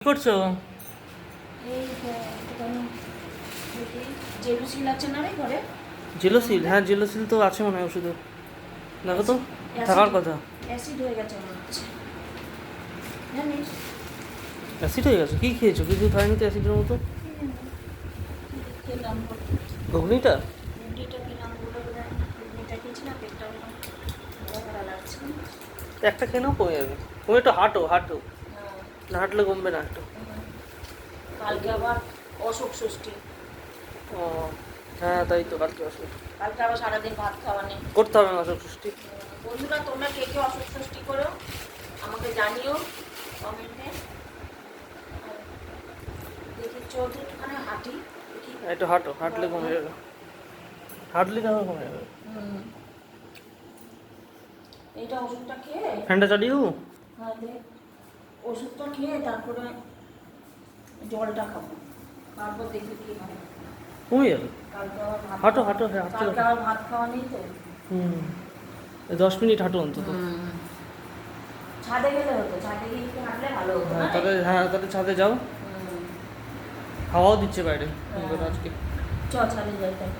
কি করছো? এই জেলুসিল আছে না রে ঘরে? জেলোসিল? হ্যাঁ, জেলোসিল তো আছে মনে হয় ওষুধে। দেখো তো, থাকার কথা। অ্যাসিড হয়ে গেছে মনে হচ্ছে, জানিস? অ্যাসিড হয়ে গেছে? কি খেয়েছো? কিছু খাইনি তো অ্যাসিডের মতো। খেলাম ঘুগনিটা? রুটিটা খেলাম, রুটিটা খেয়েছি না, পেটটা ভালো লাগছে একটা খেয়ে নাও, কমে যাবে। তুমি একটু হাঁটো হাঁটো, না। না হাঁটলে কমবে না একটু। কালকে আবার অশোক ষষ্ঠী। ও হ্যাঁ, তাই তো, কালকে অসুখ কালকে আবার সারাদিন ভাত খাওয়া নেই। করতে হবে না অসুখ সৃষ্টি। বন্ধুরা, তোমরা কে কে অশোক ষষ্ঠী করো আমাকে জানিও কমেন্টে। দেখি চোদ্দ একটুখানে হাঁটি, দেখি। একটু হাঁটো, হাঁটলে কমে যাবে। হাঁটলে তাহলে কমে যাবে। এইটা ওষুধটা খেয়ে, ফ্যানটা চালিয়ে দেবো? হ্যাঁ দেখ, ওষুধটা খেয়ে তারপরে জলটা খাবো, তারপর দেখি কি হয়। কমে যাবে। কালকে আবার ভাত হাঁটো হাঁটো, হ্যাঁ হাঁটতে কালকে হবে। আবার ভাত খাওয়া নেই তো। 10 মিনিট হাঁটো অন্তত। ছাদে গেলে হতো, ছাদে গিয়ে একটু হাঁটলে ভালো হতো না? তাহলে ছাদে যাও, হাওয়াও দিচ্ছে বাইরে আজকে। চ ছাদে যাই তাই।